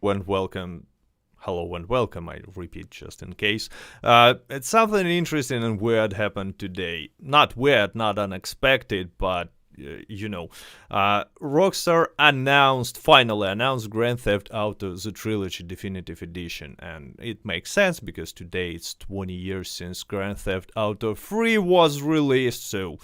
and welcome. Hello and welcome, I repeat just in case. It's something interesting and weird happened today. Not weird, not unexpected, but Rockstar finally announced Grand Theft Auto The Trilogy Definitive Edition. And it makes sense because today it's 20 years since Grand Theft Auto 3 was released. So,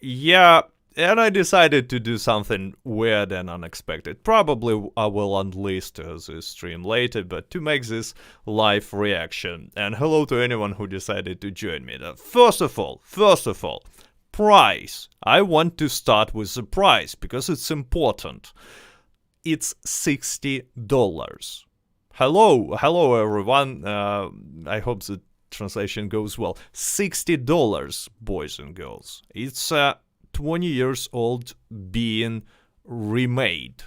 yeah. And I decided to do something weird and unexpected. Probably I will unlist this stream later, but to make this live reaction. And hello to anyone who decided to join me. First of all, price. I want to start with the price because it's important. It's $60. Hello everyone. I hope the translation goes well. $60, boys and girls. It's 20 years old being remade.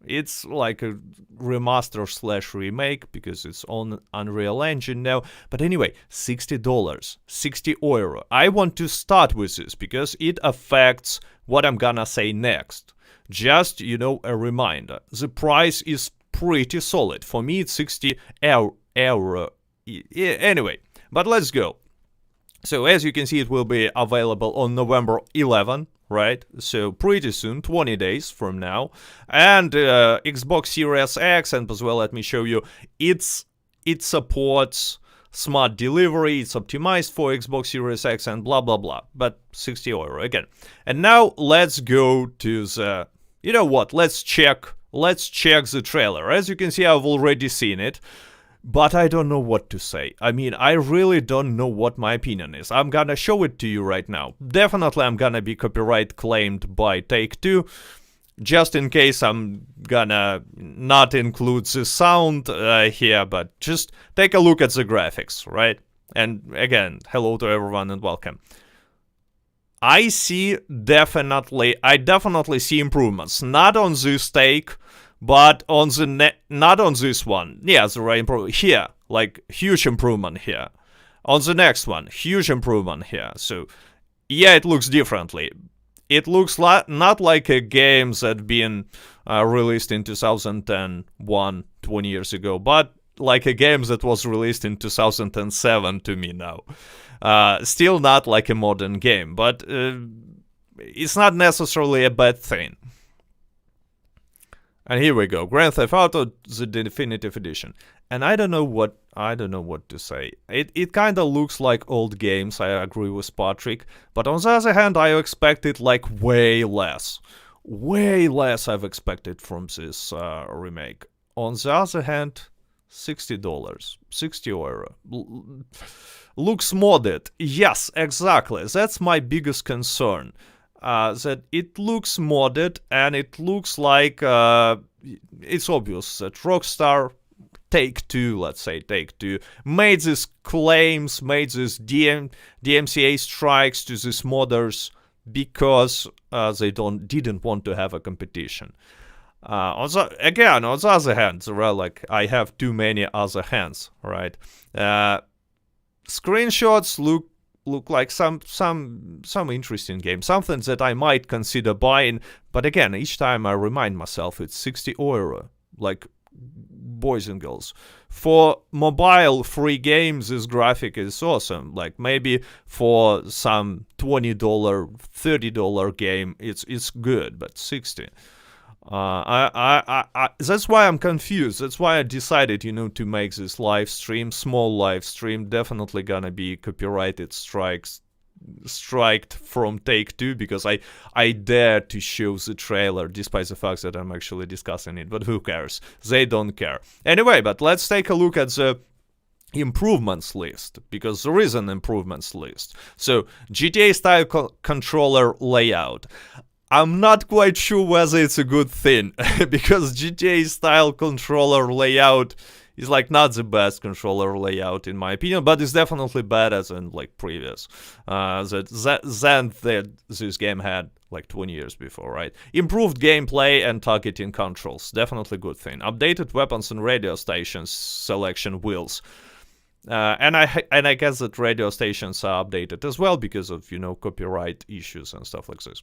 It's like a remaster / remake because it's on Unreal Engine now. But anyway, $60, 60 euro. I want to start with this because it affects what I'm gonna say next. Just, a reminder. The price is pretty solid. For me, it's 60 euro. Anyway, but let's go. So as you can see, it will be available on November 11, right? So pretty soon, 20 days from now. And Xbox Series X, and as well, let me show you, it supports smart delivery, it's optimized for Xbox Series X and blah, blah, blah. But 60 euro again. And now let's go to the, let's check the trailer. As you can see, I've already seen it. But I don't know what to say. I mean, I really don't know what my opinion is. I'm gonna show it to you right now. Definitely I'm gonna be copyright claimed by Take-Two. Just in case I'm gonna not include the sound here, but just take a look at the graphics, right? And again, hello to everyone and welcome. I definitely see improvements. Not on this take, but on the not on this one. Yeah, the right improvement here, like huge improvement here. On the next one, huge improvement here. So, yeah, it looks differently. It looks not like a game that been released in 2001, 20 years ago, but like a game that was released in 2007 to me now. Still not like a modern game, but it's not necessarily a bad thing. And here we go, Grand Theft Auto, the Definitive Edition. And I don't know what to say. It kind of looks like old games, I agree with Patrick. But on the other hand, I expected like way less. Way less I've expected from this remake. On the other hand, $60, 60 euro. Looks modded. Yes, exactly. That's my biggest concern. That it looks modded and it looks like it's obvious that Rockstar Take-Two made these claims, made these DMCA strikes to these modders because they didn't want to have a competition. On the other hand, there are like I have too many other hands, right? Screenshots look like some interesting game, something that I might consider buying. But again, each time I remind myself it's 60 euro, like boys and girls. For mobile free games, this graphic is awesome. Like maybe for some $20, $30 game, it's good, but 60. That's why I'm confused. That's why I decided, to make this small live stream. Definitely gonna be copyrighted striked from Take-Two because I dare to show the trailer despite the fact that I'm actually discussing it. But who cares? They don't care. Anyway, but let's take a look at the improvements list, because there is an improvements list. So GTA style controller layout. I'm not quite sure whether it's a good thing, because GTA style controller layout is like not the best controller layout in my opinion, but it's definitely better than like previous that this game had like 20 years before, right? Improved gameplay and targeting controls, definitely good thing. Updated weapons and radio stations selection wheels. And I guess that radio stations are updated as well because of copyright issues and stuff like this.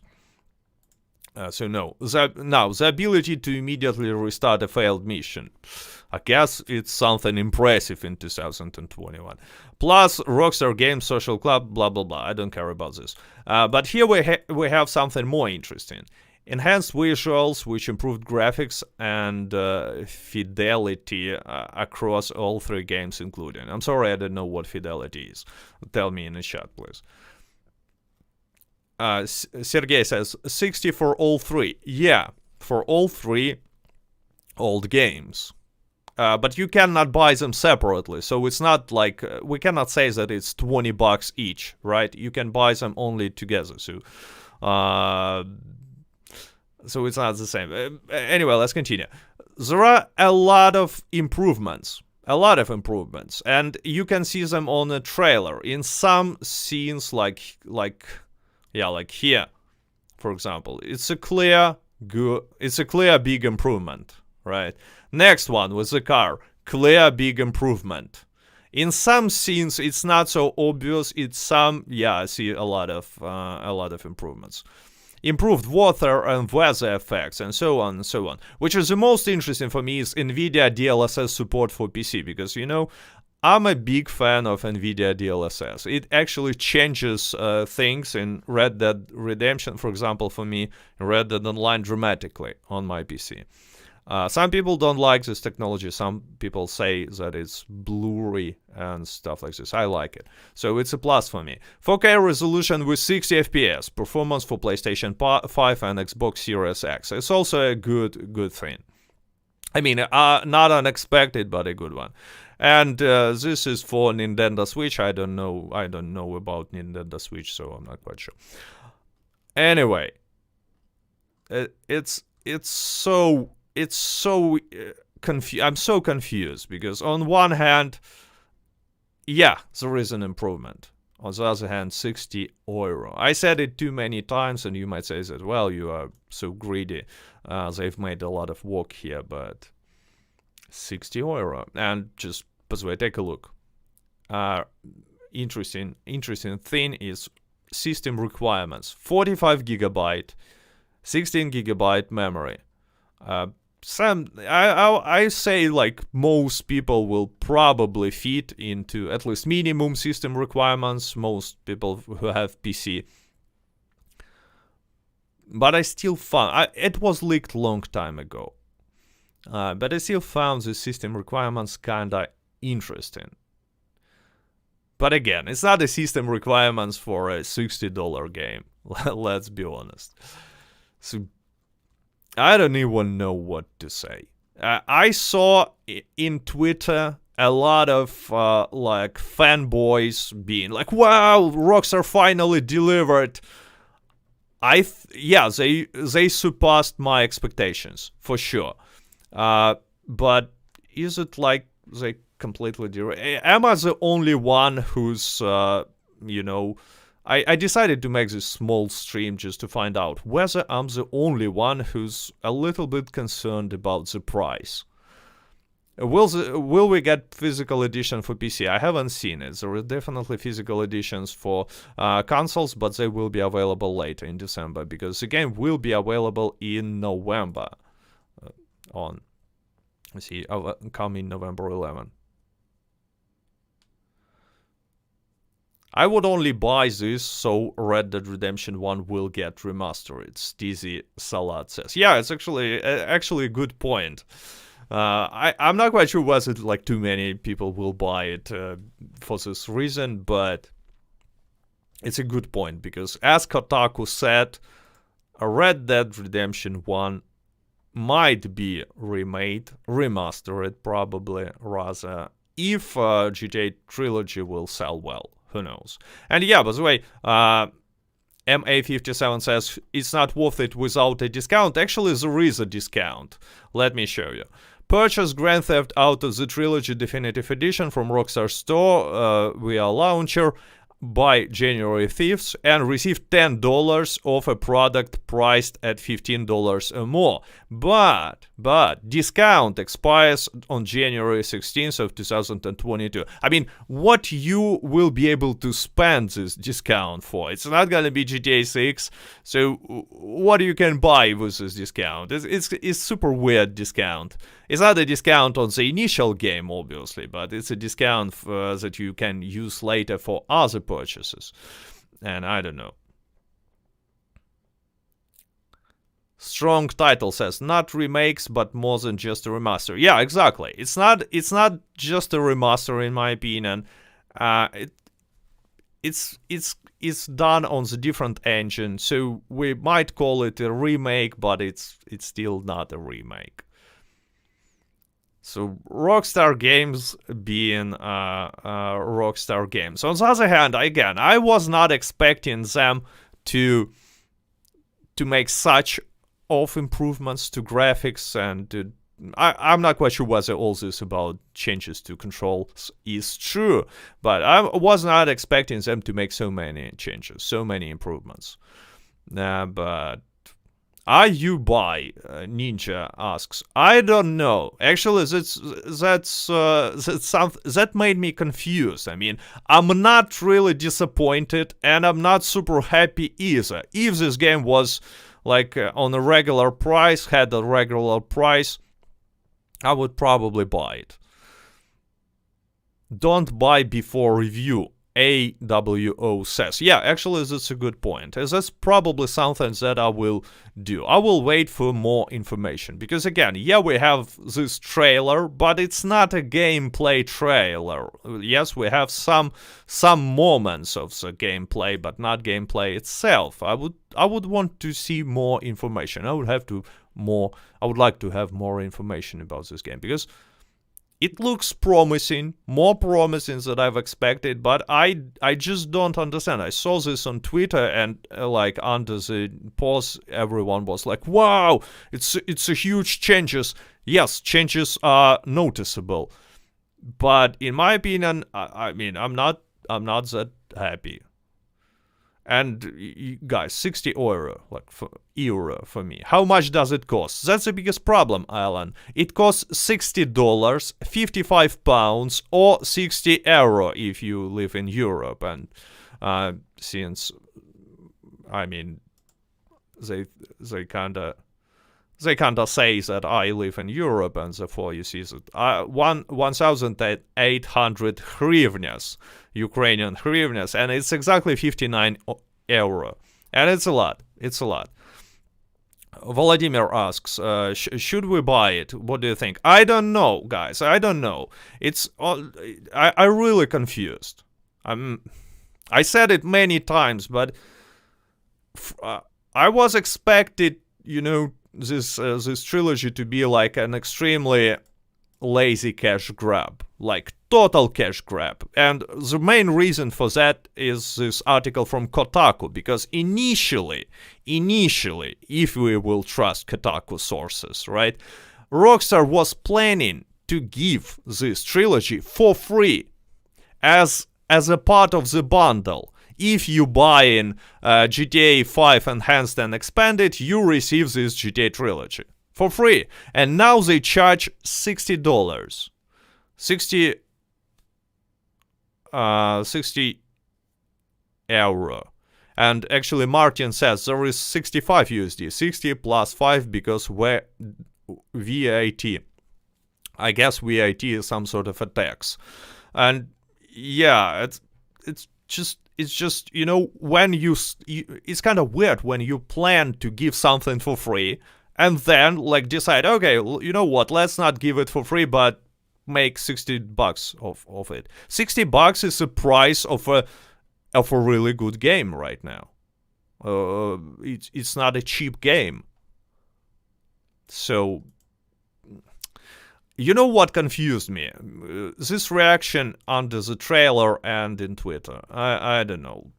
So no. Now, the ability to immediately restart a failed mission. I guess it's something impressive in 2021. Plus, Rockstar Games Social Club, blah, blah, blah. I don't care about this. But here we have something more interesting. Enhanced visuals, which improved graphics and fidelity across all 3 games including. I'm sorry, I don't know what fidelity is. Tell me in the chat, please. Sergey says 60 for all 3. Yeah, for all 3 old games. But you cannot buy them separately, so it's not like we cannot say that it's $20 each, right? You can buy them only together. So it's not the same. Anyway, let's continue. There are a lot of improvements. And you can see them on a trailer. In some scenes, like here, for example, it's a clear big improvement, right? Next one with the car, clear big improvement. In some scenes, it's not so obvious. I see a lot of improvements. Improved water and weather effects, and so on and so on. Which is the most interesting for me is NVIDIA DLSS support for PC, because, I'm a big fan of NVIDIA DLSS. It actually changes things in Red Dead Redemption, for example, for me, Red Dead Online dramatically on my PC. Some people don't like this technology. Some people say that it's blurry and stuff like this. I like it. So it's a plus for me. 4K resolution with 60 FPS. Performance for PlayStation 5 and Xbox Series X. It's also a good thing. I mean, not unexpected, but a good one. And this is for Nintendo Switch. I don't know about Nintendo Switch, so I'm not quite sure. Anyway, it's so I'm so confused, because on one hand, yeah, there is an improvement. On the other hand, 60 euro. I said it too many times, and you might say that, well, you are so greedy. They've made a lot of work here, but 60 euro. And just, by the way, take a look. Interesting thing is system requirements. 45 gigabyte, 16 gigabyte memory. I say like most people will probably fit into at least minimum system requirements, most people who have PC. But I still found, it was leaked long time ago, but I still found the system requirements kinda interesting. But again, it's not the system requirements for a $60 game, let's be honest. So I don't even know what to say. I saw in Twitter a lot of like fanboys being like, "Wow, Rockstar finally delivered." They surpassed my expectations for sure. But is it like they completely am I the only one who's I decided to make this small stream just to find out whether I'm the only one who's a little bit concerned about the price. Will we get physical edition for PC? I haven't seen it. There are definitely physical editions for consoles, but they will be available later in December, because the game will be available in November. Coming November 11. I would only buy this so Red Dead Redemption 1 will get remastered. Steezy Salad says. Yeah, it's actually a good point. I'm not quite sure whether like too many people will buy it for this reason, but it's a good point, because as Kotaku said, Red Dead Redemption 1 might be remade, remastered probably rather, if GTA Trilogy will sell well. Who knows? And yeah, by the way, MA57 says it's not worth it without a discount. Actually, there is a discount. Let me show you. Purchase Grand Theft Auto The Trilogy Definitive Edition from Rockstar Store via launcher. by January 5th and receive $10 of a product priced at $15 or more. But discount expires on January 16th of 2022. I mean, what you will be able to spend this discount for? It's not gonna be GTA 6, so what you can buy with this discount? It's super weird discount. It's not a discount on the initial game, obviously, but it's a discount that you can use later for other purchases. And I don't know. Strong title says, not remakes, but more than just a remaster. Yeah, exactly. It's not just a remaster, in my opinion. It's done on the different engine, so we might call it a remake, but it's still not a remake. So Rockstar Games being Rockstar Games. On the other hand, again, I was not expecting them to make such of improvements to graphics, and I'm not quite sure whether all this about changes to controls is true, but I was not expecting them to make so many changes, so many improvements. But are you buy? Ninja asks. I don't know. Actually, that made me confused. I mean, I'm not really disappointed, and I'm not super happy either. If this game was like on a regular price, had a regular price, I would probably buy it. Don't buy before review. AWO says. Yeah, actually, that's a good point. That's probably something that I will do. I will wait for more information. Because again, yeah, we have this trailer, but it's not a gameplay trailer. Yes, we have some moments of the gameplay, but not gameplay itself. I would want to see more information. I would like to have more information about this game, because it looks promising, more promising than I've expected, but I just don't understand. I saw this on Twitter, and like under the post, everyone was like, "Wow, it's a huge changes." Yes, changes are noticeable, but in my opinion, I mean, I'm not that happy. And guys, 60 euro, like euro for me. How much does it cost? That's the biggest problem, Alan. It costs $60, 55 pounds, or 60 euro if you live in Europe. And since, I mean, they kinda say that I live in Europe, and therefore you see that 1,800 hryvnias, Ukrainian hryvnias, and it's exactly 59 euro, and it's a lot. It's a lot. Vladimir asks, should we buy it? What do you think? I don't know, guys. I don't know. It's I'm really confused. I said it many times, but I was expected, you know, this trilogy to be like an extremely lazy cash grab, like total cash grab. And the main reason for that is this article from Kotaku, because initially, if we will trust Kotaku sources, right, Rockstar was planning to give this trilogy for free as a part of the bundle. If you buy in GTA 5 Enhanced and Expanded, you receive this GTA Trilogy for free. And now they charge $60. 60 euro. And actually Martin says there is 65 USD, 60 plus 5 because we're VAT. I guess VAT is some sort of a tax. And yeah, it's just, you know, when it's kind of weird when you plan to give something for free and then like decide, okay, you know what, let's not give it for free, but make $60 of it. $60 is the price of a really good game right now. It's not a cheap game. So, you know what confused me? This reaction under the trailer and in Twitter. I don't know.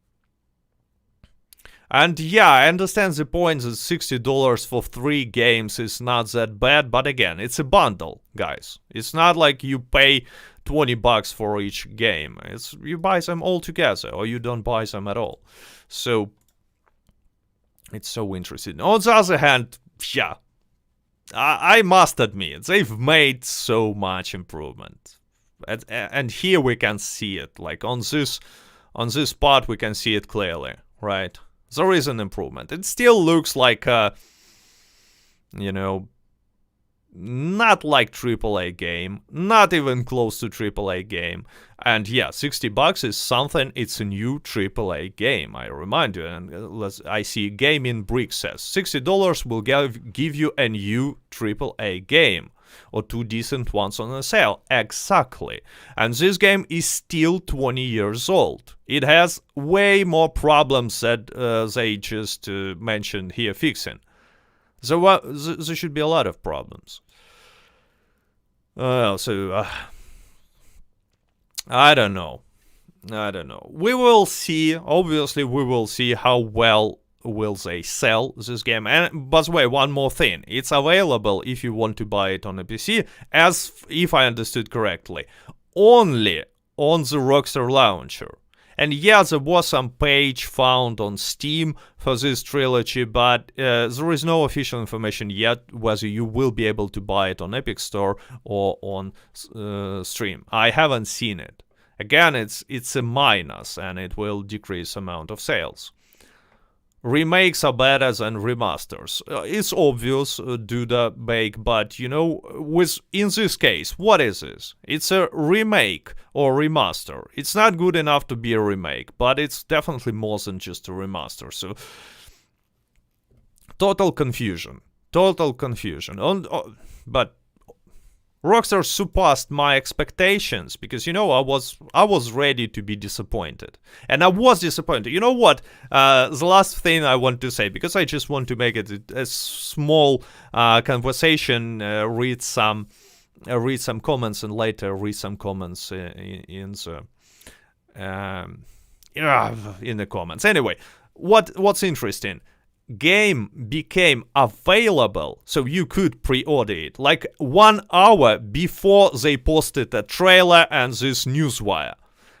And yeah, I understand the point that $60 for 3 games is not that bad, but again, it's a bundle, guys. It's not like you pay $20 for each game. It's you buy them all together, or you don't buy them at all. So it's so interesting. On the other hand, yeah, I must admit, they've made so much improvement. And here we can see it. Like on this part, we can see it clearly, right? There is an improvement. It still looks like not like AAA game, not even close to AAA game. And yeah, $60 is something. It's a new AAA game, I remind you. And I see Gaming Brick says $60 will give you a new AAA game, or 2 decent ones on a sale. Exactly. And this game is still 20 years old. It has way more problems that they just mentioned here fixing. There should be a lot of problems. I don't know. We will see. Obviously, we will see how well will they sell this game. And by the way, one more thing. It's available if you want to buy it on a PC, as if I understood correctly, only on the Rockstar launcher. And yeah, there was some page found on Steam for this trilogy, but there is no official information yet whether you will be able to buy it on Epic Store or on Steam. I haven't seen it. Again, it's a minus, and it will decrease amount of sales. Remakes are better than remasters. It's obvious due to bake, but in this case, what is this? It's a remake or remaster. It's not good enough to be a remake, but it's definitely more than just a remaster. So total confusion. But Rockstar surpassed my expectations because I was ready to be disappointed, and I was disappointed. You know what? The last thing I want to say, because I just want to make it a small conversation. Read some comments, and later read some comments in the comments. Anyway, what's interesting? Game became available, so you could pre-order it like 1 hour before they posted a trailer and this newswire.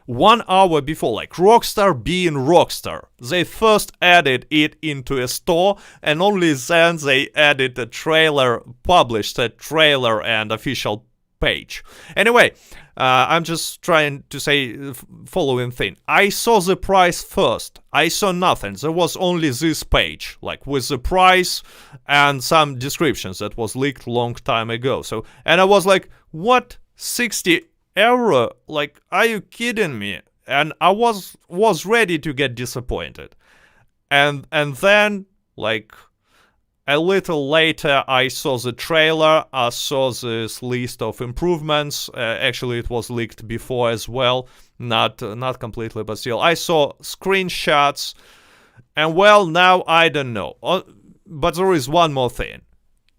1 hour before, like Rockstar being Rockstar. They first added it into a store, and only then they added a trailer, published a trailer and official page. Anyway, I'm just trying to say following thing. I saw the price first. I saw nothing. There was only this page, like with the price and some descriptions that was leaked long time ago. And I was like, what? 60 euro? Like, are you kidding me? And I was ready to get disappointed. And then, like, a little later, I saw the trailer, I saw this list of improvements. Actually, it was leaked before as well, not completely, but still. I saw screenshots, and well, now I don't know. But there is one more thing.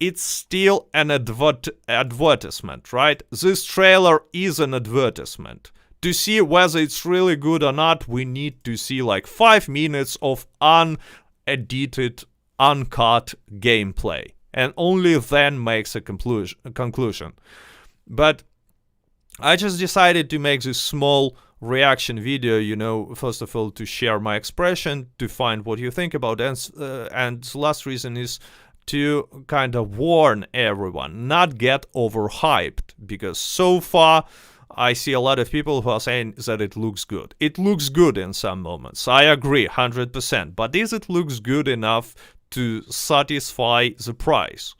It's still an advertisement, right? This trailer is an advertisement. To see whether it's really good or not, we need to see like 5 minutes of unedited, uncut gameplay, and only then makes a conclusion. But I just decided to make this small reaction video, first of all, to share my expression, to find what you think about it, and the last reason is to kind of warn everyone, not get overhyped, because so far I see a lot of people who are saying that it looks good. It looks good in some moments, I agree 100%, but is it looks good enough to satisfy the price?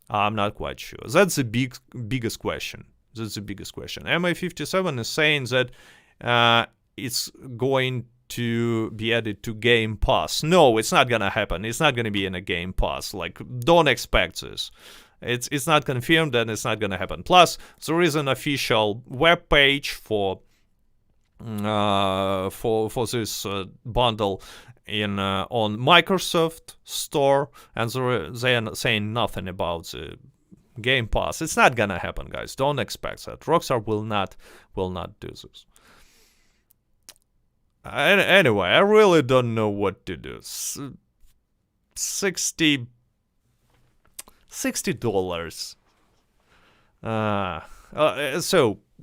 I'm not quite sure. That's the biggest question. MA57 is saying that it's going to be added to Game Pass. No, it's not gonna happen. It's not gonna be in a Game Pass. Like, don't expect this. It's not confirmed, and it's not gonna happen. Plus, there is an official web page for this bundle on Microsoft Store, and they are saying nothing about the Game Pass. It's not gonna happen, guys. Don't expect that. Rockstar will not do this. Anyway, I really don't know what to do. 60 dollars. So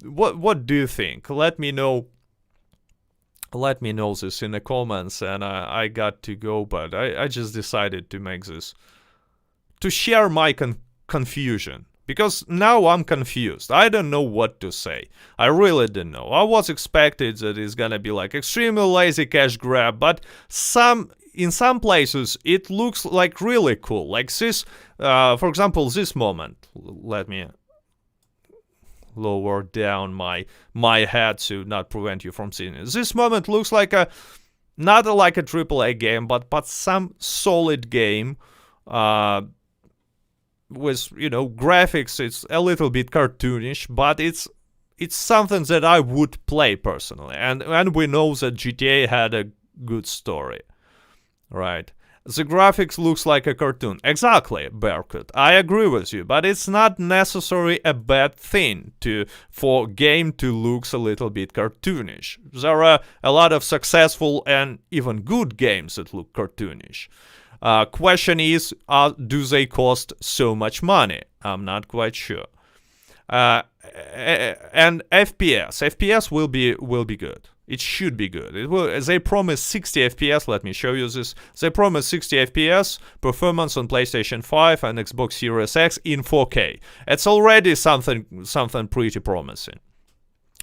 what do you think? Let me know. Let me know this in the comments, and I got to go, but I just decided to make this to share my confusion, because now I'm confused. I don't know what to say. I really don't know. I was expected that it's gonna be like extremely lazy cash grab, but in some places it looks like really cool. Like this, for example, this moment. Let me lower down my head to not prevent you from seeing it. This moment looks like not like a AAA game, but some solid game with, you know, graphics. It's a little bit cartoonish, but it's something that I would play personally. And we know that GTA had a good story, right? The graphics looks like a cartoon. Exactly, Bearcut. I agree with you, but it's not necessarily a bad thing for game to look a little bit cartoonish. There are a lot of successful and even good games that look cartoonish. Question is, do they cost so much money? I'm not quite sure. And FPS will be good. It should be good. They promise 60 FPS. Let me show you this. They promise 60 FPS performance on PlayStation 5 and Xbox Series X in 4K. It's already something pretty promising.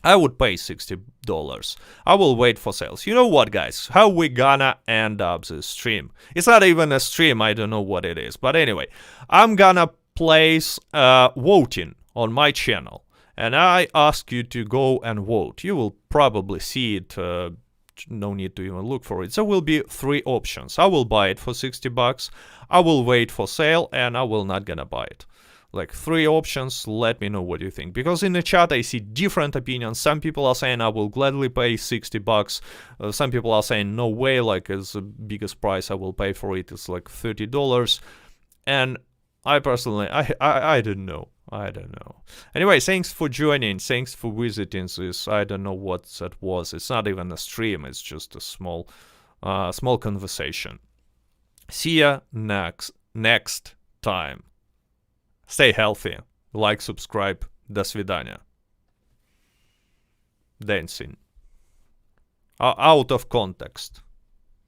I would pay $60. I will wait for sales. You know what, guys? How we gonna end up this stream? It's not even a stream. I don't know what it is. But anyway, I'm gonna place voting on my channel. And I ask you to go and vote. You will probably see it. No need to even look for it. There will be 3 options. I will buy it for $60. I will wait for sale, and I will not gonna buy it. Like 3 options. Let me know what you think. Because in the chat I see different opinions. Some people are saying I will gladly pay $60. Some people are saying no way. Like it's the biggest price I will pay for it is like $30. And I personally, I don't know. I don't know. Anyway, thanks for joining. Thanks for visiting this. I don't know what that was. It's not even a stream. It's just a small conversation. See ya next time. Stay healthy. Like, subscribe. До свидания. Dancing. Out of context.